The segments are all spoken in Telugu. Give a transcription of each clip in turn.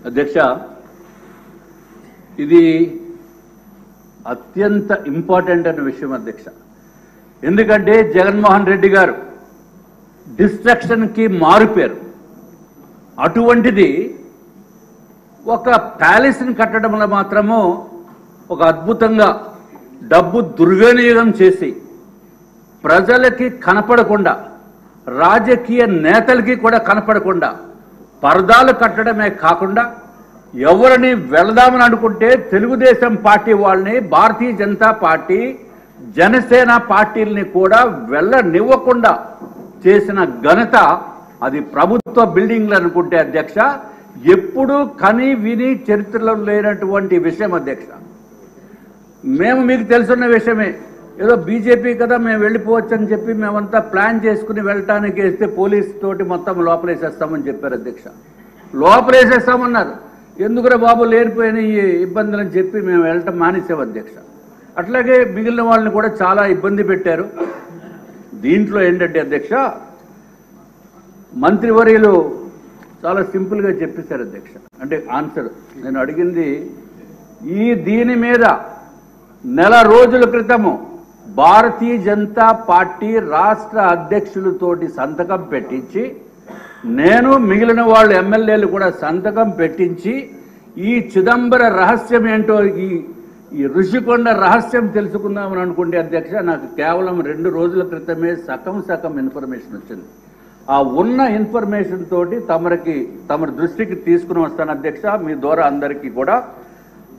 అధ్యక్ష, ఇది అత్యంత ఇంపార్టెంట్ అనే విషయం అధ్యక్ష. ఎందుకంటే జగన్మోహన్ రెడ్డి గారు డిస్ట్రక్షన్కి మారుపేరు. అటువంటిది ఒక ప్యాలెస్ని కట్టడంలో మాత్రము ఒక అద్భుతంగా డబ్బు దుర్వినియోగం చేసి ప్రజలకి కనపడకుండా, రాజకీయ నేతలకి కూడా కనపడకుండా పరదాలు కట్టడమే కాకుండా ఎవరిని వెళదామని అనుకుంటే తెలుగుదేశం పార్టీ వాళ్ళని, భారతీయ జనతా పార్టీ, జనసేన పార్టీలని కూడా వెళ్ళనివ్వకుండా చేసిన ఘనత అది ప్రభుత్వ బిల్డింగ్లు అనుకుంటే అధ్యక్ష ఎప్పుడూ కని విని చరిత్రలో లేనటువంటి విషయం అధ్యక్ష. మేము మీకు తెలుసున్న విషయమే, ఏదో బీజేపీ కదా మేము వెళ్ళిపోవచ్చు అని చెప్పి మేమంతా ప్లాన్ చేసుకుని వెళ్ళటానికి వేస్తే పోలీసు తోటి మొత్తం లోపలేసేస్తామని చెప్పారు అధ్యక్ష. లోపలేసేస్తామన్నారు. ఎందుకురా బాబు లేనిపోయిన ఈ ఇబ్బందులు అని చెప్పి మేము వెళ్ళటం మానేసాం అధ్యక్ష. అట్లాగే మిగిలిన వాళ్ళని కూడా చాలా ఇబ్బంది పెట్టారు. దీంట్లో ఏంటంటే అధ్యక్ష, మంత్రివర్యులు చాలా సింపుల్గా చెప్పేశారు అధ్యక్ష. అంటే ఆన్సర్ నేను అడిగింది దీని మీద నెల రోజుల క్రితము భారతీయ జనతా పార్టీ రాష్ట్ర అధ్యక్షులతోటి సంతకం పెట్టించి, నేను మిగిలిన వాళ్ళు ఎమ్మెల్యేలు కూడా సంతకం పెట్టించి ఈ చిదంబర రహస్యం ఏంటో, ఈ ఋషికొండ రహస్యం తెలుసుకుందామని అనుకుంటే అధ్యక్ష నాకు కేవలం 2 రోజుల క్రితమే సగం ఇన్ఫర్మేషన్ వచ్చింది. ఆ ఉన్న ఇన్ఫర్మేషన్ తోటి తమరి దృష్టికి తీసుకుని వస్తాను అధ్యక్ష, మీ ద్వారా అందరికీ కూడా.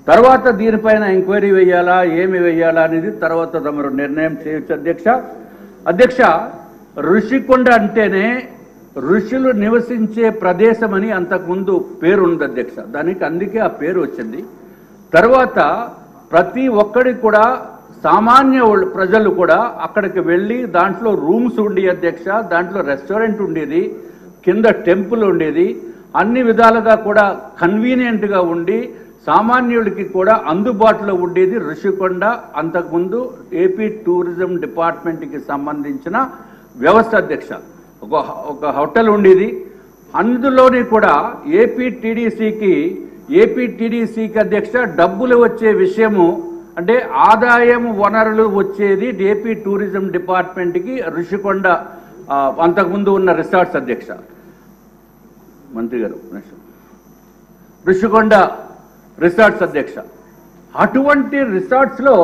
తర్వాత దీనిపైన ఎంక్వైరీ వేయాలా, ఏమి వేయాలా అనేది తర్వాత తమరు నిర్ణయం చేయొచ్చు అధ్యక్ష. అధ్యక్ష, ఋషికొండ అంటేనే ఋషులు నివసించే ప్రదేశం అని అంతకుముందు పేరు ఉంది అధ్యక్ష. దానికి అందుకే ఆ పేరు వచ్చింది. తర్వాత ప్రతి ఒక్కడికి కూడా సామాన్య ప్రజలు కూడా అక్కడికి వెళ్ళి దాంట్లో రూమ్స్ ఉండి అధ్యక్ష, దాంట్లో రెస్టారెంట్ ఉండేది, కింద టెంపుల్ ఉండేది, అన్ని విధాలుగా కూడా కన్వీనియంట్గా ఉండి సామాన్యుడికి కూడా అందుబాటులో ఉండేది ఋషికొండ. అంతకుముందు ఏపీ టూరిజం డిపార్ట్మెంట్కి సంబంధించిన వ్యవస్థ అధ్యక్ష. ఒక హోటల్ ఉండేది. అందులోని కూడా ఏపీ టీడీసీకి అధ్యక్ష డబ్బులు వచ్చే విషయము, అంటే ఆదాయం వనరులు వచ్చేది ఏపీ టూరిజం డిపార్ట్మెంట్కి ఋషికొండ, అంతకుముందు ఉన్న రిసార్ట్స్ అధ్యక్ష. మంత్రి గారు, ఋషికొండ రిసార్ట్స్ అధ్యక్ష. అటువంటి రిసార్ట్స్లో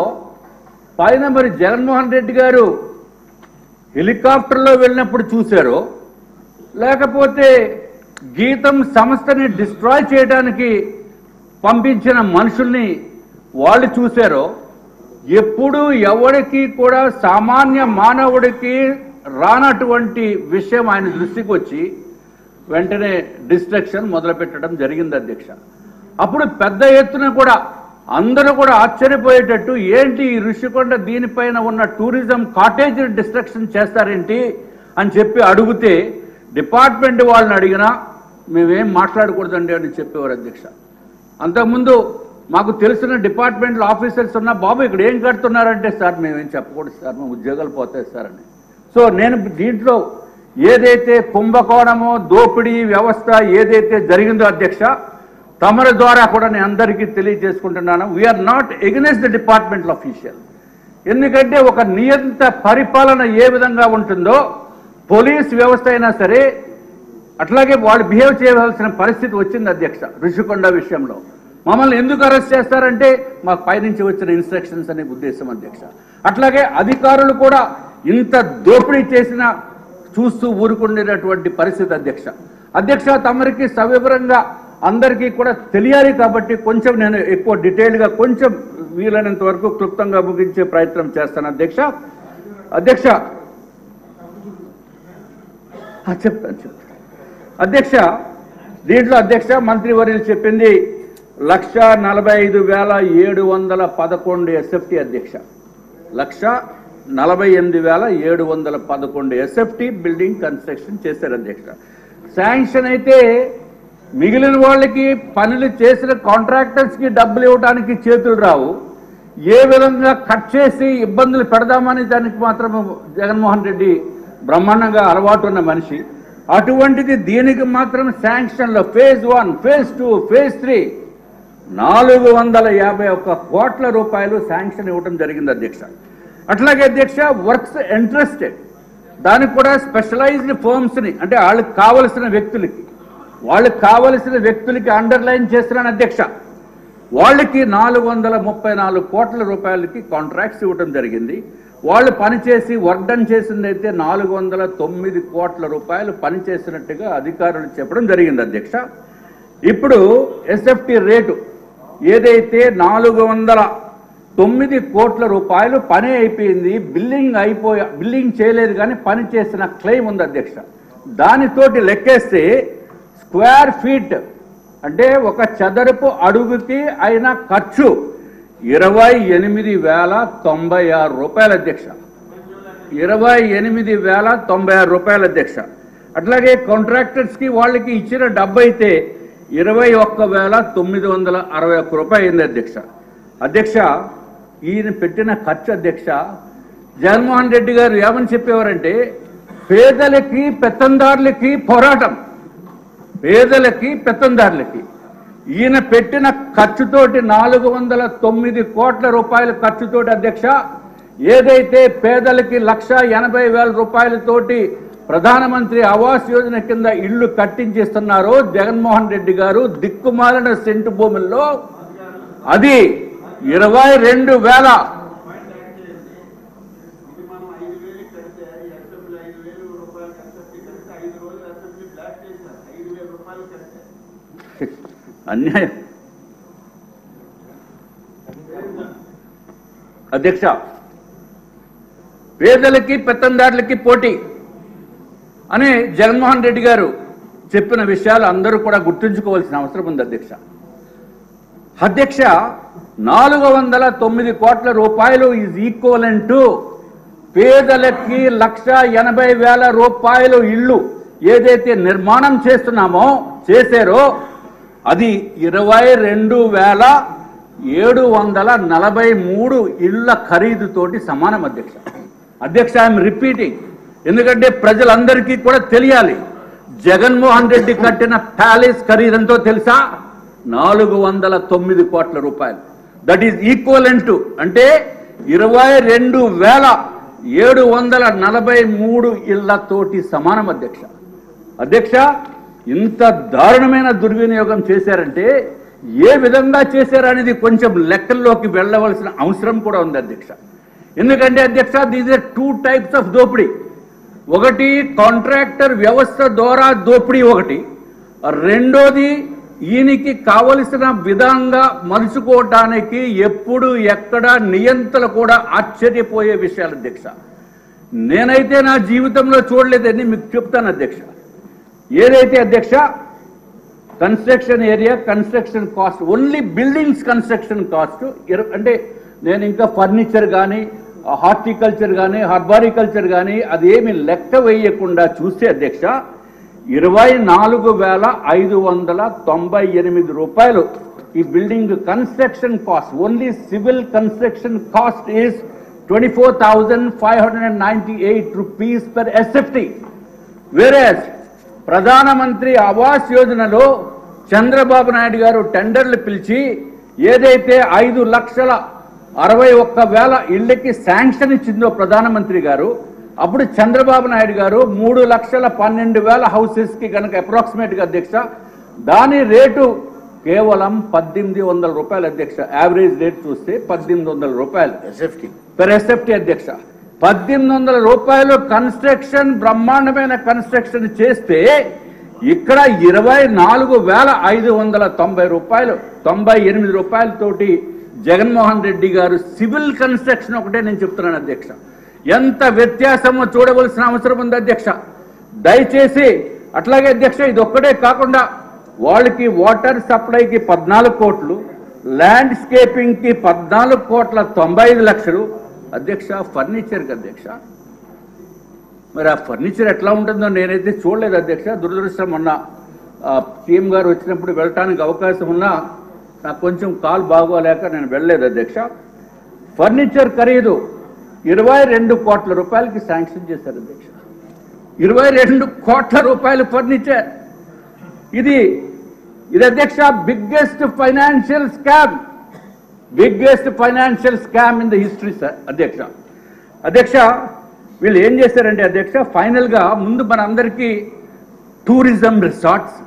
పైన మరి జగన్మోహన్ రెడ్డి గారు హెలికాప్టర్లో వెళ్ళినప్పుడు చూశారో, లేకపోతే గీతం సంస్థని డిస్ట్రాయ్ చేయడానికి పంపించిన మనుషుల్ని వాళ్ళు చూశారో, ఎప్పుడు ఎవరికి కూడా సామాన్య మానవుడికి రానటువంటి విషయం ఆయన దృష్టికి వచ్చి వెంటనే డిస్ట్రక్షన్ మొదలుపెట్టడం జరిగింది అధ్యక్ష. అప్పుడు పెద్ద ఎత్తున కూడా అందరూ కూడా ఆశ్చర్యపోయేటట్టు, ఏంటి ఈ ఋషికొండ దీనిపైన ఉన్న టూరిజం కాటేజ్ డిస్ట్రక్షన్ చేస్తారేంటి అని చెప్పి అడిగితే, డిపార్ట్మెంట్ వాళ్ళని అడిగినా మేమేం మాట్లాడకూడదండి అని చెప్పేవారు అధ్యక్ష. అంతకుముందు మాకు తెలిసిన డిపార్ట్మెంట్లో ఆఫీసర్స్ ఉన్నా, బాబు ఇక్కడ ఏం కడుతున్నారంటే, సార్ మేమేం చెప్పకూడదు సార్, మా ఉద్యోగాలు పోతాయి సార్ అని. సో నేను దీంట్లో ఏదైతే కుంభకోణమో దోపిడీ వ్యవస్థ ఏదైతే జరిగిందో అధ్యక్ష, తమరి ద్వారా కూడా నేను అందరికీ తెలియజేసుకుంటున్నాను, we are not against the departmental official. ఎందుకంటే ఒక నియంత పరిపాలన ఏ విధంగా ఉంటుందో పోలీస్ వ్యవస్థ అయినా సరే అట్లాగే వాళ్ళు బిహేవ్ చేయవలసిన పరిస్థితి వచ్చింది అధ్యక్ష. ఋషికొండ విషయంలో మమ్మల్ని ఎందుకు అరెస్ట్ చేస్తారంటే మాకు పైనుంచి వచ్చిన ఇన్స్ట్రక్షన్స్ అనే ఉద్దేశం అధ్యక్ష. అట్లాగే అధికారులు కూడా ఇంత దోపిడీ చేసినా చూస్తూ ఊరుకుండేటటువంటి పరిస్థితి అధ్యక్ష. తమరికి సవివరంగా అందరికీ కూడా తెలియాలి కాబట్టి కొంచెం నేను ఎక్కువ డీటెయిల్గా కొంచెం వీలైనంత వరకు క్లుప్తంగా ముగించే ప్రయత్నం చేస్తాను అధ్యక్ష. చెప్తాను అధ్యక్ష. దీంట్లో అధ్యక్ష మంత్రివర్యులు చెప్పింది 1,45,711 ఎస్ఎఫ్టీ అధ్యక్ష. 1,48,711 ఎస్ఎఫ్టీ బిల్డింగ్ కన్స్ట్రక్షన్ చేశారు అధ్యక్ష. శాంక్షన్ అయితే మిగిలిన వాళ్ళకి పనులు చేసిన కాంట్రాక్టర్స్కి డబ్బులు ఇవ్వడానికి చేతులు రావు. ఏ విధంగా కట్ చేసి ఇబ్బందులు పెడదామని దానికి మాత్రం జగన్మోహన్ రెడ్డి బ్రహ్మాండంగా అలవాటు ఉన్న మనిషి. అటువంటిది దీనికి మాత్రం శాంక్షన్లో ఫేజ్ 1, ఫేజ్ 2, ఫేజ్ 3 451 కోట్ల రూపాయలు శాంక్షన్ ఇవ్వడం జరిగింది అధ్యక్ష. అట్లాగే అధ్యక్ష వర్క్స్ ఇంట్రెస్టెడ్ దానికి కూడా స్పెషలైజ్డ్ ఫర్మ్స్ని అంటే వాళ్ళకి కావలసిన వ్యక్తులకి అండర్లైన్ చేస్తున్నాను అధ్యక్ష. వాళ్ళకి 434 కోట్ల రూపాయలకి కాంట్రాక్ట్స్ ఇవ్వడం జరిగింది. వాళ్ళు పనిచేసి వర్క్ డన్ చేసిందైతే 409 కోట్ల రూపాయలు పనిచేసినట్టుగా అధికారులు చెప్పడం జరిగింది అధ్యక్ష. ఇప్పుడు ఎస్ఎఫ్టి రేటు ఏదైతే 409 కోట్ల రూపాయలు పని అయిపోయింది, బిల్లింగ్ చేయలేదు కానీ పని చేసిన క్లెయిమ్ ఉంది అధ్యక్ష. దానితోటి లెక్కేస్తే స్క్వేర్ ఫీట్ అంటే ఒక చదరపు అడుగుకి అయిన ఖర్చు 28,096 రూపాయలు అధ్యక్ష. 28,096 రూపాయలు అధ్యక్ష. అట్లాగే కాంట్రాక్టర్స్కి వాళ్ళకి ఇచ్చిన డబ్బు అయితే 21,961 రూపాయలు అయింది అధ్యక్ష. అధ్యక్ష ఈయన పెట్టిన ఖర్చు అధ్యక్ష జగన్మోహన్ రెడ్డి గారు ఏమని చెప్పేవారంటే పేదలకి పెత్తందారులకి పోరాటం, పేదలకి పెత్తందారులకి. ఈయన పెట్టిన ఖర్చుతోటి 409 కోట్ల రూపాయల ఖర్చుతోటి అధ్యక్ష ఏదైతే పేదలకి 1,80,000 రూపాయలతోటి ప్రధానమంత్రి ఆవాస్ యోజన కింద ఇళ్లు కట్టించేస్తున్నారో జగన్మోహన్ రెడ్డి గారు దిక్కుమాలిన సెంటు భూముల్లో అది 22,000 అన్యాయం అధ్యక్ష. పేదలకి పెత్తందారులకి పోటీ అని జగన్మోహన్ రెడ్డి గారు చెప్పిన విషయాలు అందరూ కూడా గుర్తుంచుకోవాల్సిన అవసరం ఉంది అధ్యక్ష. అధ్యక్ష 409 కోట్ల రూపాయలు ఈజ్ ఈక్వలెంట్ టు పేదలకి 1,80,000 రూపాయలు ఇల్లు ఏదైతే నిర్మాణం చేశారో అది 22,743 ఇళ్ల ఖరీదుతోటి సమానం అధ్యక్ష. అధ్యక్ష ఐఎమ్ రిపీటింగ్, ఎందుకంటే ప్రజలందరికీ కూడా తెలియాలి. జగన్మోహన్ రెడ్డి కట్టిన ప్యాలెస్ ఖరీదంతో తెలుసా? 409 కోట్ల రూపాయలు. దట్ ఈజ్ ఈక్వలెంట్ టు అంటే 22,743 ఇళ్లతోటి సమానం అధ్యక్ష. అధ్యక్ష ఇంత దారుణమైన దుర్వినియోగం చేశారంటే ఏ విధంగా చేశారనేది కొంచెం లెక్కల్లోకి వెళ్ళవలసిన అవసరం కూడా ఉంది అధ్యక్ష. ఎందుకంటే అధ్యక్ష దీస్ ఆర్ 2 టైప్స్ ఆఫ్ దోపిడీ. ఒకటి కాంట్రాక్టర్ వ్యవస్థ ద్వారా దోపిడీ, ఒకటి రెండోది ఈయనకి కావలసిన విధంగా మలుచుకోవటానికి ఎప్పుడు ఎక్కడ నియంత్రణ కూడా ఆశ్చర్యపోయే విషయాలు అధ్యక్ష. నేనైతే నా జీవితంలో చూడలేదని మీకు చెప్తాను అధ్యక్ష. ఏదైతే అధ్యక్ష construction area construction cost only buildings construction cost అంటే నేను ఇంకా ఫర్నిచర్ కానీ హార్టికల్చర్ కానీ హర్బారికల్చర్ కానీ అదేమి లెక్క వేయకుండా చూస్తే అధ్యక్ష 24,598 రూపాయలు ఈ building construction cost. Only civil construction cost is 24,598 rupees per SFT. Whereas ప్రధానమంత్రి ఆవాస్ యోజనలో చంద్రబాబు నాయుడు గారు టెండర్లు పిలిచి ఏదైతే 5,61,000 ఇళ్లకి శాంక్షన్ ఇచ్చిందో ప్రధానమంత్రి గారు, అప్పుడు చంద్రబాబు నాయుడు గారు 3,12,000 హౌసెస్కి కనుక అప్రాక్సిమేట్గా అధ్యక్ష దాని రేటు కేవలం 1,800 రూపాయలు అధ్యక్ష. యావరేజ్ రేట్ చూస్తే 1,800 రూపాయలు పర్ ఎస్ఎఫ్టీ అధ్యక్ష. 1,800 రూపాయలు కన్స్ట్రక్షన్ బ్రహ్మాండమైన కన్స్ట్రక్షన్ చేస్తే ఇక్కడ 24,590 రూపాయలు 98 రూపాయలతోటి జగన్మోహన్ రెడ్డి గారు సివిల్ కన్స్ట్రక్షన్ ఒకటే నేను చెప్తున్నాను అధ్యక్ష. ఎంత వ్యత్యాసమో చూడవలసిన అవసరం ఉంది అధ్యక్ష. దయచేసి అట్లాగే అధ్యక్ష ఇది ఒక్కటే కాకుండా వాళ్ళకి వాటర్ సప్లైకి 14 కోట్లు, ల్యాండ్స్కేపింగ్కి 14,95,00,000 అధ్యక్ష. ఫర్నిచర్కి అధ్యక్ష మరి ఆ ఫర్నిచర్ ఎట్లా ఉంటుందో నేనైతే చూడలేదు అధ్యక్ష. దురదృష్టం మొన్న సీఎం గారు వచ్చినప్పుడు వెళ్ళటానికి అవకాశం ఉన్నా నాకు కొంచెం కాలు బాగోలేక నేను వెళ్ళలేదు అధ్యక్ష. ఫర్నిచర్ ఖరీదు 22 కోట్ల రూపాయలకి శాంక్షన్ చేశారు అధ్యక్ష. 22 కోట్ల రూపాయలు ఫర్నిచర్. ఇది అధ్యక్ష biggest financial scam in the history sir అధ్యక్ష. వీళ్ళు ఏం చేశారంటే అధ్యక్ష, ఫైనల్ గా ముందు మన అందరికీ టూరిజం రిసార్ట్స్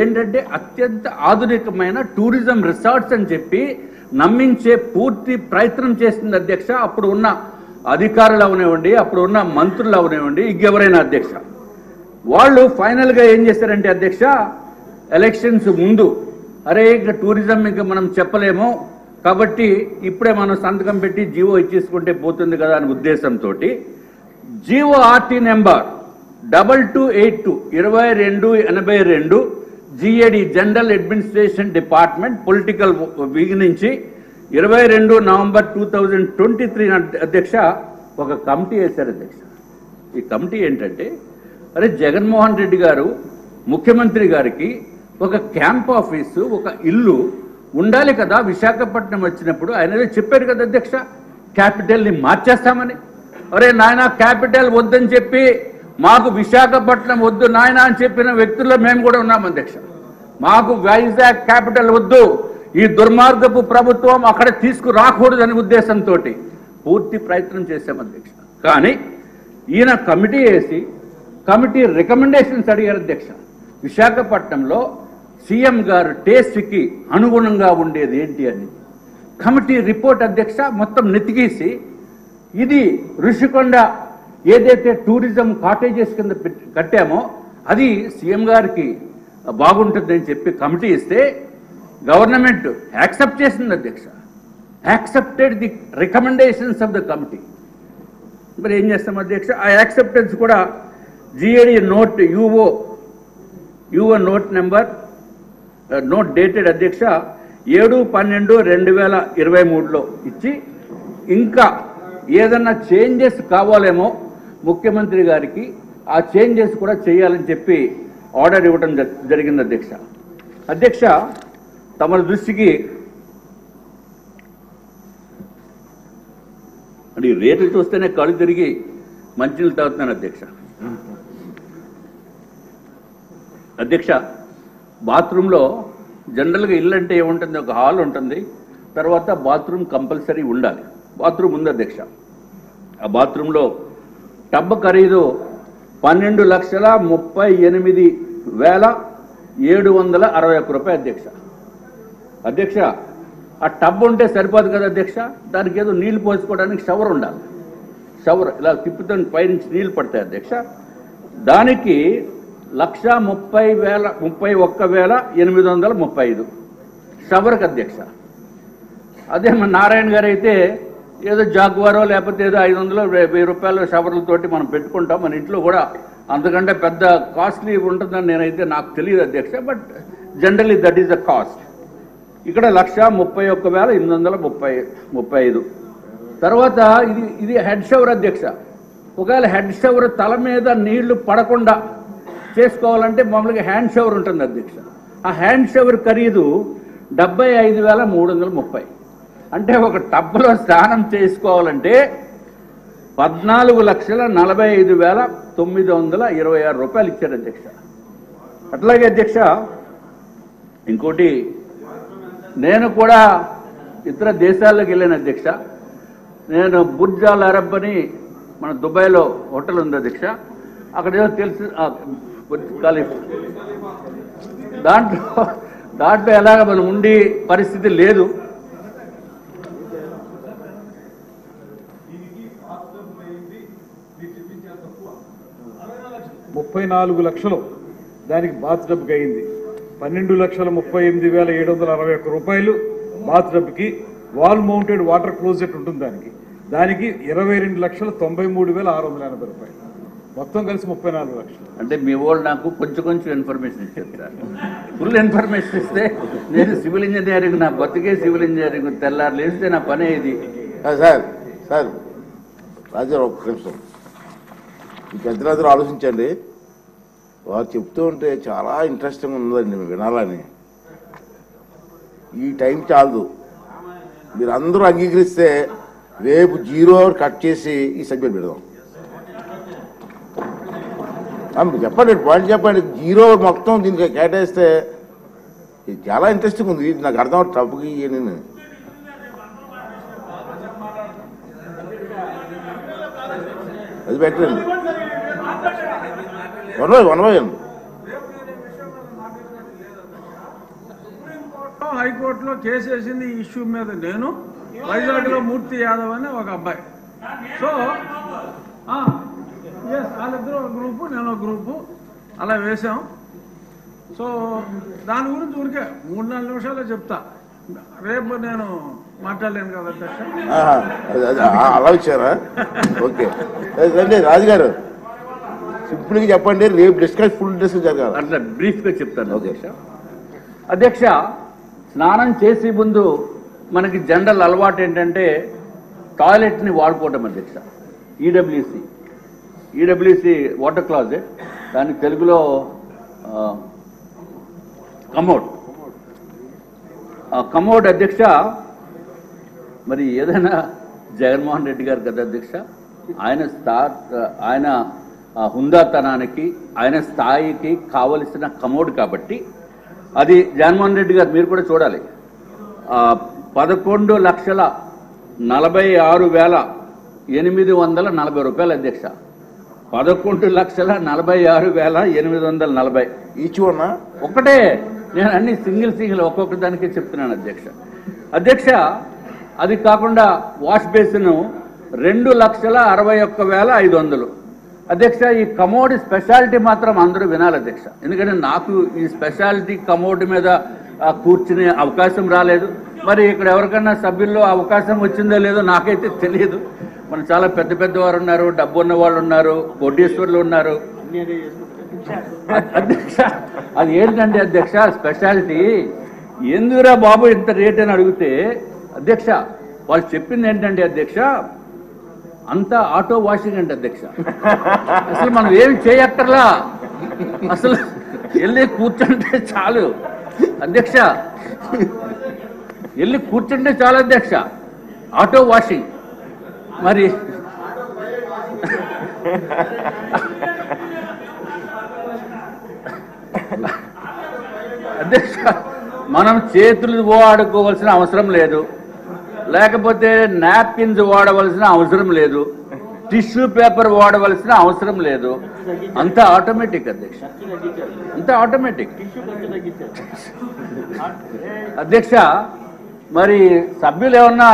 ఏంటంటే అత్యంత ఆధునికమైన టూరిజం రిసార్ట్స్ అని చెప్పి నమ్మించే పూర్తి ప్రయత్నం చేస్తుంది అధ్యక్ష. అప్పుడు ఉన్న అధికారులు అవనివ్వండి, అప్పుడు ఉన్న మంత్రులు అవనివ్వండి, ఇంకెవరైనా అధ్యక్ష, వాళ్ళు ఫైనల్ గా ఏం చేశారంటే అధ్యక్ష, ఎలక్షన్స్ ముందు అరే ఇంకా టూరిజం ఇంకా మనం చెప్పలేము కాబట్టి ఇప్పుడే మనం సంతకం పెట్టి జీవో ఇచ్చేసుకుంటే పోతుంది కదా అనే ఉద్దేశంతో GO RT number 2282 2282 GAD general administration department political wing నుంచి 22 నవంబర్ 2023 అధ్యక్ష ఒక కమిటీ వేశారు అధ్యక్ష. ఈ కమిటీ ఏంటంటే, అరే జగన్మోహన్ రెడ్డి గారు ముఖ్యమంత్రి గారికి ఒక క్యాంప్ ఆఫీసు, ఒక ఇల్లు ఉండాలి కదా విశాఖపట్నం వచ్చినప్పుడు. ఆయన చెప్పారు కదా అధ్యక్ష, క్యాపిటల్ని మార్చేస్తామని. అరే నాయన క్యాపిటల్ వద్దని చెప్పి మాకు విశాఖపట్నం వద్దు నాయన అని చెప్పిన వ్యక్తుల్లో మేము కూడా ఉన్నాం అధ్యక్ష. మాకు వైజాగ్ క్యాపిటల్ వద్దు, ఈ దుర్మార్గపు ప్రభుత్వం అక్కడ తీసుకురాకూడదని ఉద్దేశంతో పూర్తి ప్రయత్నం చేశాం అధ్యక్ష. కానీ ఈయన కమిటీ వేసి కమిటీ రికమెండేషన్స్ అడిగారు అధ్యక్ష. విశాఖపట్నంలో సీఎం గారు టేస్ట్కి అనుగుణంగా ఉండేది ఏంటి అని కమిటీ రిపోర్ట్ అధ్యక్ష మొత్తం నెతికేసి, ఇది ఋషికొండ ఏదైతే టూరిజం కాటేజెస్ కింద కట్టామో అది సీఎం గారికి బాగుంటుందని చెప్పి కమిటీ ఇస్తే గవర్నమెంట్ యాక్సెప్ట్ చేసింది అధ్యక్ష. Accepted the recommendations of the committee. మరి ఏం చేస్తాం అధ్యక్ష, ఆ యాక్సెప్టెన్స్ కూడా GAD note UO note number note dated అధ్యక్ష 7/12/2023 ఇచ్చి, ఇంకా ఏదన్నా చేంజెస్ కావాలేమో ముఖ్యమంత్రి గారికి ఆ చేంజెస్ కూడా చేయాలని చెప్పి ఆర్డర్ ఇవ్వడం జరిగింది అధ్యక్ష. తమ దృష్టికి అంటే రేట్లు చూస్తేనే కళ్ళు తిరిగి మంచినీళ్ళు తాగుతున్నాను అధ్యక్ష. బాత్రూంలో జనరల్గా ఇల్లు అంటే ఏముంటుంది, ఒక హాల్ ఉంటుంది, తర్వాత బాత్రూమ్ కంపల్సరీ ఉండాలి. బాత్రూమ్ ఉంది అధ్యక్ష. ఆ బాత్రూంలో టబ్ ఖరీదు 12,38,761 రూపాయలు అధ్యక్ష. ఆ టబ్ ఉంటే సరిపోదు కదా అధ్యక్ష, దానికి ఏదో నీళ్లు పోసుకోవడానికి షవర్ ఉండాలి. షవర్ ఇలా తిప్పుతాను పైనుంచి నీళ్లు పడతాయి అధ్యక్ష. దానికి 1,31,835 షవర్కి అధ్యక్ష. అదే మన నారాయణ గారు అయితే ఏదో జాగ్వారో లేకపోతే ఏదో 500-1000 రూపాయల షవర్లతోటి మనం పెట్టుకుంటాం. మన ఇంట్లో కూడా అంతకంటే పెద్ద కాస్ట్లీ ఉంటుందని నేనైతే నాకు తెలియదు అధ్యక్ష. But generally that is the cost. ఇక్కడ 1,31,835. తర్వాత ఇది హెడ్ షవర్ అధ్యక్ష. ఒకవేళ హెడ్ షవర్ తల మీద నీళ్లు పడకుండా చేసుకోవాలంటే మామూలుగా హ్యాండ్ షవర్ ఉంటుంది అధ్యక్ష. ఆ హ్యాండ్ షవర్ ఖరీదు 75,330. అంటే ఒక టబ్లో స్నానం చేసుకోవాలంటే 14,45,926 రూపాయలు ఇచ్చారు అధ్యక్ష. అట్లాగే అధ్యక్ష ఇంకోటి, నేను కూడా ఇతర దేశాల్లోకి వెళ్ళాను అధ్యక్ష. నేను బుర్జ్ అల్ అరబ్ అని మన దుబాయ్లో హోటల్ ఉంది అధ్యక్ష. అక్కడ ఏదో తెలుసు దాంట్లో ఎలాగ మనం ఉండి పరిస్థితి లేదు. ₹34,00,000 దానికి బాత్ టబ్కి అయింది. 12,38,761 రూపాయలు బాత్ టబ్కి. వాల్ మౌంటెడ్ వాటర్ క్లోజెట్ ఉంటుంది దానికి 22,93,680 రూపాయలు. మొత్తం కలిసి 34 లక్షలు. అంటే మీ వాళ్ళు నాకు కొంచెం ఇన్ఫర్మేషన్ ఇచ్చేస్తారు. ఫుల్ ఇన్ఫర్మేషన్ ఇస్తే నేను సివిల్ ఇంజనీరింగ్, నా బతికే సివిల్ ఇంజనీరింగ్, తెల్లారు లేస్తే నా పనే ఇది. సార్ రాజా ఒక్క నిమిషం, ఈ పెద్దలందరూ ఆలోచించండి. వారు చెప్తూ ఉంటే చాలా ఇంట్రెస్టింగ్ ఉందండి వినాలని. ఈ టైం చాలదు, మీరు అందరూ అంగీకరిస్తే రేపు 0 కట్ చేసి ఈ సబ్జెక్ట్ పెడదాం. చెప్పండి పాయింట్ చెప్పండి. జీరో మొత్తం దీనికి కేటాయిస్తే ఇది చాలా ఇంట్రెస్టింగ్ ఉంది. ఇది నాకు అర్థం తప్పుకి నేను అది పెట్టండి వన్ బై వన్. హైకోర్టులో కేసు వేసింది ఈ ఇష్యూ మీద నేను, వైజాగ్లో మూర్తి యాదవ్ అని ఒక అబ్బాయి. సో వాళ్ళిద్దరూ ఒక గ్రూపు, నేను ఒక గ్రూపు అలా వేసాం. సో దాని గురించి ఊరికే 3-4 నిమిషాలే చెప్తా, రేపు నేను మాట్లాడలేను కదా అధ్యక్ష. అలా వచ్చారా? ఓకే రండి రాజుగారు, సింపుల్గా చెప్పండి. రేపు డిస్కస్ ఫుల్ డిస్కస్ జరగాలి. అట్లా బ్రీఫ్గా చెప్తాను అధ్యక్ష. అధ్యక్ష, స్నానం చేసే ముందు మనకి జనరల్ అలవాటు ఏంటంటే టాయిలెట్ని వాడుకోవటం అధ్యక్ష. ఈడబ్ల్యూసి వాటర్ క్లాజెట్, దాని తెలుగులో కమోడ్ అధ్యక్ష. మరి ఏదైనా జగన్మోహన్ రెడ్డి గారు కదా అధ్యక్ష, ఆయన హుందాతనానికి ఆయన స్థాయికి కావలసిన కమోడ్ కాబట్టి అది జగన్మోహన్ రెడ్డి గారు మీరు కూడా చూడాలి. 11,46,840 రూపాయలు అధ్యక్ష. 11,46,840 ఈచ్ వన్నా ఒకటే. నేను అన్ని సింగిల్ ఒక్కొక్క దానికే చెప్తున్నాను అధ్యక్ష. అధ్యక్ష, అది కాకుండా వాష్ బేసిన్ 2,61,500 అధ్యక్ష. ఈ కమోడ్ స్పెషాలిటీ మాత్రం అందరూ వినాలి అధ్యక్ష, ఎందుకంటే నాకు ఈ స్పెషాలిటీ కమోడ్ మీద కూర్చునే అవకాశం రాలేదు. మరి ఇక్కడ ఎవరికన్నా సభ్యుల్లో అవకాశం వచ్చిందో లేదో నాకైతే తెలియదు. మన చాలా పెద్ద పెద్దవారు ఉన్నారు, డబ్బు ఉన్న వాళ్ళు ఉన్నారు, కోటీశ్వర్లు ఉన్నారు అధ్యక్ష. అది ఏంటంటే అధ్యక్ష స్పెషాలిటీ ఎందుకురా బాబు ఇంత రేట్ అని అడిగితే అధ్యక్ష వాళ్ళు చెప్పింది ఏంటంటే అధ్యక్ష అంతా ఆటో వాషింగ్ అంటే అధ్యక్ష. అసలు మనం ఏమి చేయక్కర్లా, అసలు వెళ్ళి కూర్చుంటే చాలు అధ్యక్ష. వెళ్ళి కూర్చుంటే చాలు అధ్యక్ష, ఆటో వాషింగ్. మరి అధ్యక్ష మనం చేతులు వాడుకోవాల్సిన అవసరం లేదు, లేకపోతే నాప్కిన్స్ వాడవలసిన అవసరం లేదు, టిష్యూ పేపర్ వాడవలసిన అవసరం లేదు. అంతా ఆటోమేటిక్ అధ్యక్ష, అంతా ఆటోమేటిక్ అధ్యక్ష. మరి సభ్యులు ఏమన్నా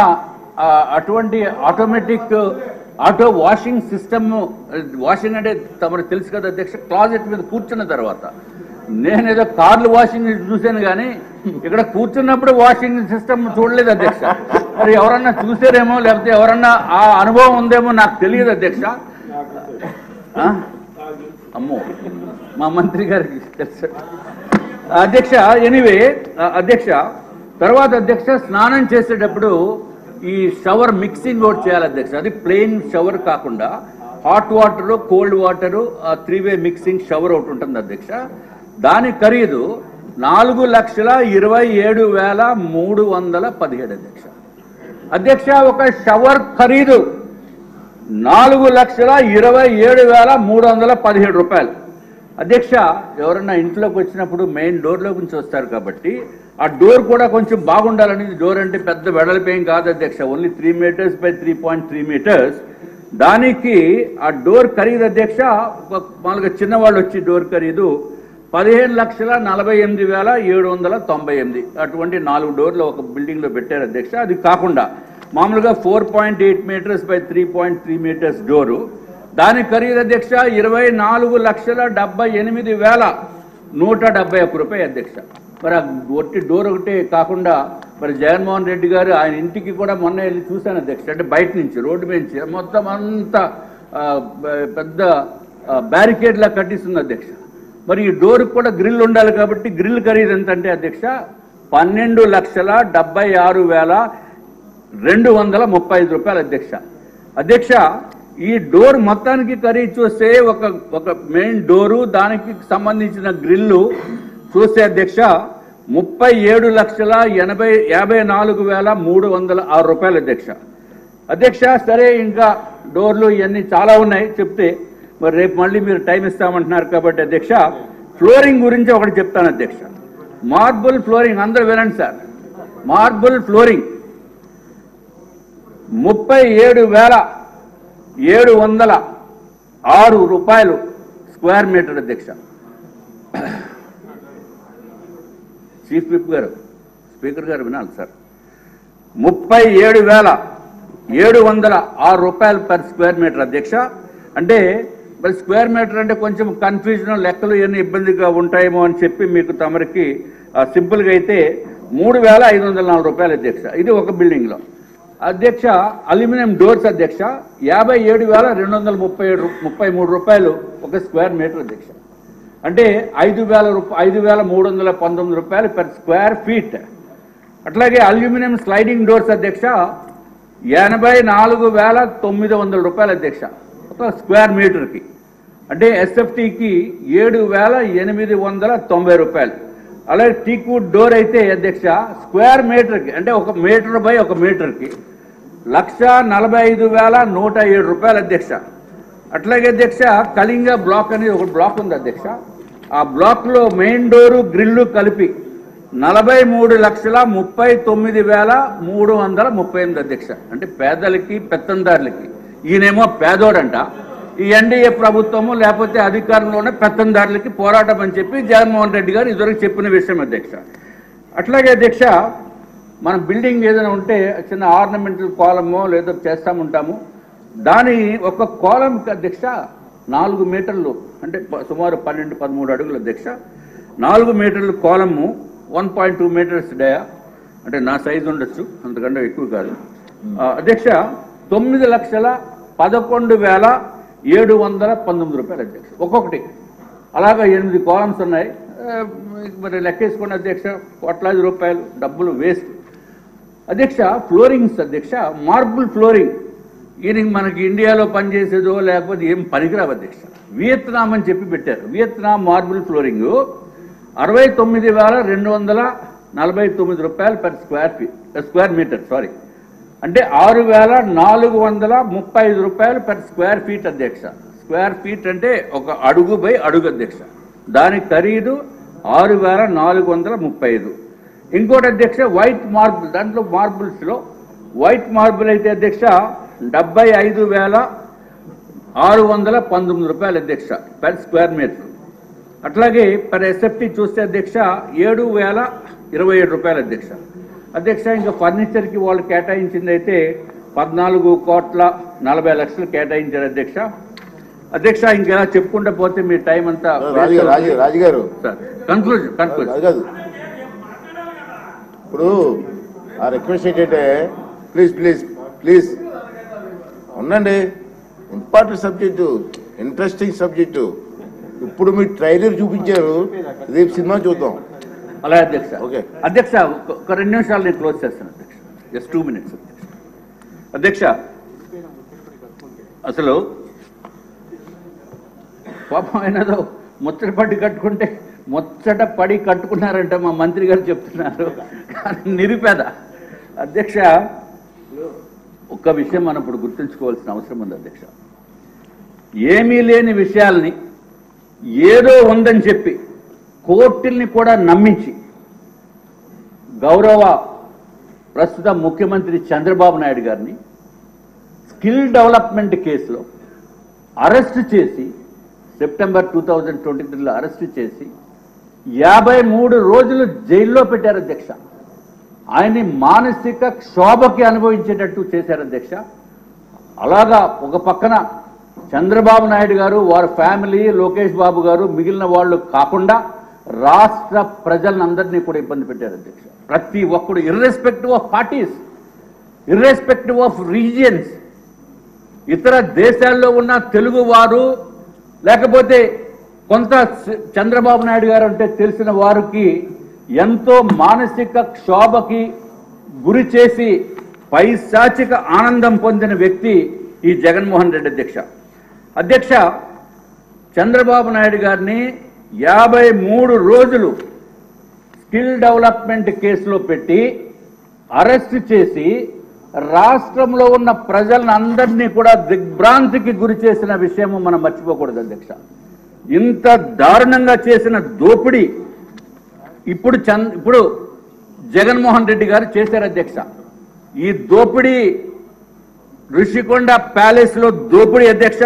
అటువంటి automatic auto washing system, washing అంటే తమకు తెలుసు కదా అధ్యక్ష, క్లాజెట్ మీద కూర్చున్న తర్వాత. నేనేదో కార్లు వాషింగ్ చూశాను కానీ ఇక్కడ కూర్చున్నప్పుడు వాషింగ్ సిస్టమ్ చూడలేదు అధ్యక్ష. మరి ఎవరన్నా చూసారేమో, లేకపోతే ఎవరన్నా ఆ అనుభవం ఉందేమో నాకు తెలియదు అధ్యక్ష. అమ్మో మా మంత్రి గారికి తెలుసు అధ్యక్ష. ఎనీవే అధ్యక్ష, తర్వాత అధ్యక్ష స్నానం చేసేటప్పుడు ఈ షవర్ మిక్సింగ్ ఒకటి చేయాలి అధ్యక్ష. అది ప్లెయిన్ షవర్ కాకుండా హాట్ వాటరు, కోల్డ్ వాటరు, 3-వే మిక్సింగ్ షవర్ ఒకటి ఉంటుంది అధ్యక్ష. దాని ఖరీదు 4,27,317 అధ్యక్ష. అధ్యక్ష ఒక షవర్ ఖరీదు 4,27,317 రూపాయలు అధ్యక్ష. ఎవరన్నా ఇంట్లోకి వచ్చినప్పుడు మెయిన్ డోర్లో నుంచి వస్తారు కాబట్టి ఆ డోర్ కూడా కొంచెం బాగుండాలని. డోర్ అంటే పెద్ద వెడల్పేం కాదు అధ్యక్ష, ఓన్లీ 3 మీటర్స్ బై 3.3 మీటర్స్. దానికి ఆ డోర్ ఖరీదు అధ్యక్ష, మామూలుగా చిన్నవాళ్ళు వచ్చి డోర్ ఖరీదు 15,48,798. అటువంటి 4 డోర్లు ఒక బిల్డింగ్లో పెట్టారు అధ్యక్ష. అది కాకుండా మామూలుగా 4.8 మీటర్స్ బై 3.3 మీటర్స్ డోరు, దాని ఖరీదు అధ్యక్ష 24,78,171 రూపాయలు అధ్యక్ష. మరి ఆ ఒట్టి డోర్ ఒకటే కాకుండా మరి జగన్మోహన్ రెడ్డి గారు ఆయన ఇంటికి కూడా మొన్న వెళ్ళి చూశాను అధ్యక్ష. అంటే బయట నుంచి రోడ్డు నుంచి మొత్తం అంతా పెద్ద బ్యారికేడ్లా కట్టిస్తుంది అధ్యక్ష. మరి ఈ డోర్కి కూడా గ్రిల్ ఉండాలి కాబట్టి గ్రిల్ ఖరీదు ఎంత అంటే అధ్యక్ష 12,76,235 రూపాయలు అధ్యక్ష. అధ్యక్ష ఈ డోర్ మొత్తానికి ఖరీదు చూస్తే ఒక మెయిన్ డోరు దానికి సంబంధించిన గ్రిల్లు చూస్తే అధ్యక్ష 37,54,306 రూపాయలు అధ్యక్ష. అధ్యక్ష సరే ఇంకా డోర్లు ఇవన్నీ చాలా ఉన్నాయి చెప్తే, మరి రేపు మళ్ళీ మీరు టైం ఇస్తామంటున్నారు కాబట్టి అధ్యక్ష, ఫ్లోరింగ్ గురించి ఒకటి చెప్తాను అధ్యక్ష. మార్బుల్ ఫ్లోరింగ్ అందరూ వినండి సార్. మార్బుల్ ఫ్లోరింగ్ 37,706 రూపాయలు స్క్వేర్ మీటర్ అధ్యక్ష. చీఫ్ విప్ గారు, స్పీకర్ గారు వినాలి సార్. 37,706 రూపాయలు పర్ స్క్వేర్ మీటర్ అధ్యక్ష. అంటే మరి స్క్వేర్ మీటర్ అంటే కొంచెం కన్ఫ్యూజన్, లెక్కలు ఇవన్నీ ఇబ్బందిగా ఉంటాయేమో అని చెప్పి మీకు తమరికి సింపుల్గా అయితే 3,504 రూపాయలు అధ్యక్ష. ఇది ఒక బిల్డింగ్లో అధ్యక్ష. అల్యూమినియం డోర్స్ అధ్యక్ష 57,233 రూపాయలు ఒక స్క్వేర్ మీటర్ అధ్యక్ష. అంటే 5,319 రూపాయలు పర్ స్క్వేర్ ఫీట్. అట్లాగే అల్యూమినియం స్లైడింగ్ డోర్స్ అధ్యక్ష 84,900 రూపాయలు అధ్యక్ష ఒక స్క్వేర్ మీటర్కి. అంటే ఎస్ఎఫ్టీకి 7,890 రూపాయలు. అలాగే టీక్వుడ్ డోర్ అయితే అధ్యక్ష స్క్వేర్ మీటర్కి, అంటే 1 మీటర్ బై 1 మీటర్కి 1,45,107 రూపాయలు అధ్యక్ష. అట్లాగే అధ్యక్ష కళింగ బ్లాక్ అనేది ఒక బ్లాక్ ఉంది అధ్యక్ష. ఆ బ్లాక్లో మెయిన్ డోరు గ్రిల్లు కలిపి 43,39,338 అధ్యక్ష. అంటే పేదలకి పెత్తందారులకి. ఈయనేమో పేదోడంట, ఈ ఎన్డీఏ ప్రభుత్వము లేకపోతే అధికారంలోనే పెత్తందారులకి పోరాటం అని చెప్పి జగన్మోహన్ రెడ్డి గారు ఇదివరకు చెప్పిన విషయం అధ్యక్ష. అట్లాగే అధ్యక్ష మన బిల్డింగ్ ఏదైనా ఉంటే చిన్న ఆర్నమెంటల్ కాలమో లేదో చేస్తాముంటాము. దాని ఒక కాలంకి అధ్యక్ష 4 మీటర్లు, అంటే సుమారు 12-13 అడుగులు అధ్యక్ష. 4 మీటర్లు కాలము 1.2 మీటర్స్ డయా, అంటే నా సైజు ఉండొచ్చు, అంతకంటే ఎక్కువ కాదు అధ్యక్ష. 9,11,719 రూపాయలు అధ్యక్ష ఒక్కొక్కటి. అలాగా 8 కాలమ్స్ ఉన్నాయి. మరి లెక్కేసుకున్న అధ్యక్ష కోట్లాది రూపాయలు డబ్బులు వేస్ట్ అధ్యక్ష. ఫ్లోరింగ్స్ అధ్యక్ష మార్బుల్ ఫ్లోరింగ్ ఇది మనకి ఇండియాలో పనిచేసేదో లేకపోతే ఏం పనికిరావు అధ్యక్ష. వియత్నాం అని చెప్పి పెట్టారు. వియత్నాం మార్బుల్ ఫ్లోరింగ్ 69,249 రూపాయలు పర్ స్క్వేర్ మీటర్ సారీ, అంటే 6,435 రూపాయలు పర్ స్క్వేర్ ఫీట్ అధ్యక్ష. స్క్వేర్ ఫీట్ అంటే 1 అడుగు బై అడుగు అధ్యక్ష. దాని ఖరీదు 6,435. ఇంకోటి అధ్యక్ష వైట్ మార్బుల్, దాంట్లో మార్బుల్స్లో వైట్ మార్బుల్ అయితే అధ్యక్ష 75,619 రూపాయలు అధ్యక్ష పర్ స్క్వేర్ మీటర్. అట్లాగే పర్ ఎస్ఎఫ్టీ చూస్తే అధ్యక్ష 7,027 రూపాయలు అధ్యక్ష. అధ్యక్ష ఇంకా ఫర్నిచర్కి వాళ్ళు కేటాయించింది అయితే 14,40,00,000 కేటాయించారు అధ్యక్ష. అధ్యక్ష ఇంకెలా చెప్పుకుంటూ పోతే మీ టైం అంతా రాజుగారు కన్క్లూజన్ కాదు. ఇప్పుడు ఆ రిక్వెస్ట్ ఏంటంటే ప్లీజ్ ప్లీజ్ ప్లీజ్ ఉండండి. Important subject, interesting subject. ఇప్పుడు మీరు ట్రైలర్ చూపించారు, రేపు సినిమా చూద్దాం. అలాగే అధ్యక్ష. ఓకే అధ్యక్ష ఒక 2 నిమిషాలు నేను క్లోజ్ చేస్తాను అధ్యక్ష. జస్ట్ 2 minutes అధ్యక్ష. అసలు పాపం ఆయనదో ముచ్చట పడి కట్టుకున్నారంట మా మంత్రి గారు చెప్తున్నారు. కానీ నిరుపేద అధ్యక్ష. ఒక్క విషయం మనం ఇప్పుడు గుర్తుంచుకోవాల్సిన అవసరం ఉంది అధ్యక్ష. ఏమీ లేని విషయాల్ని ఏదో ఉందని చెప్పి కోర్టుల్ని కూడా నమ్మించి గౌరవ ప్రస్తుత ముఖ్యమంత్రి చంద్రబాబు నాయుడు గారిని స్కిల్ డెవలప్మెంట్ కేసులో అరెస్ట్ చేసి సెప్టెంబర్ 2023లో అరెస్ట్ చేసి 53 రోజులు జైల్లో పెట్టారు అధ్యక్ష. ఆయన్ని మానసిక క్షోభకి అనుభవించేటట్టు చేశారు అధ్యక్ష. అలాగా ఒక పక్కన చంద్రబాబు నాయుడు గారు, వారి ఫ్యామిలీ, లోకేష్ బాబు గారు, మిగిలిన వాళ్ళు కాకుండా రాష్ట్ర ప్రజలందరినీ కూడా ఇబ్బంది పెట్టారు అధ్యక్ష. ప్రతి ఒక్కడు irrespective of parties, irrespective of regions, ఇతర దేశాల్లో ఉన్న తెలుగు వారు లేకపోతే కొంత చంద్రబాబు నాయుడు గారు అంటే తెలిసిన వారికి ఎంతో మానసిక క్షోభకి గురి చేసి పైశాచిక ఆనందం పొందిన వ్యక్తి ఈ జగన్మోహన్ రెడ్డి అధ్యక్ష. అధ్యక్ష చంద్రబాబు నాయుడు గారిని 53 రోజులు స్కిల్ డెవలప్మెంట్ కేసులో పెట్టి అరెస్ట్ చేసి రాష్ట్రంలో ఉన్న ప్రజలను అందరినీ కూడా దిగ్భ్రాంతికి గురి చేసిన విషయము మనం మర్చిపోకూడదు అధ్యక్ష. ఇంత దారుణంగా చేసిన దోపిడీ ఇప్పుడు జగన్మోహన్ రెడ్డి గారు చేశారు అధ్యక్ష. ఈ దోపిడీ ఋషికొండ ప్యాలెస్ లో దోపిడీ అధ్యక్ష,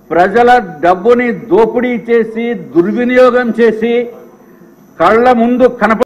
ప్రజల డబ్బుని దోపిడీ చేసి దుర్వినియోగం చేసి కళ్ళ ముందు